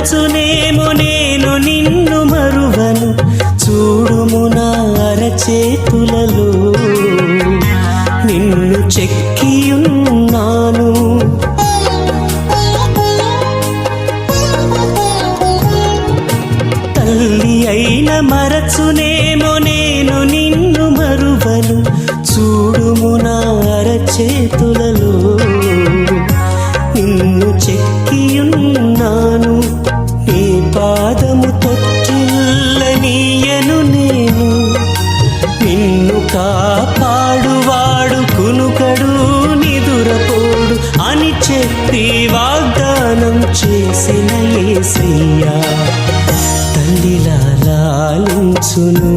మరచునేమో నేను నిన్ను మరువను, చూడుము నా అరచేతులలో నిన్ను చెక్కియున్నాను. తల్లి అయిన మరచునేమో నేను నిన్ను మరువను, చూడుము నా అరచేతులలో నిన్ను చెక్కియున్నాను. నీ పాదము తొట్టిల్లనీయను నేను, నిన్ను కాపాడువాడు కునుకడు నిదురపోడు అని చెప్పి వాగ్దానం చేసిన యేసయ్యా తల్లిలా లాలించును.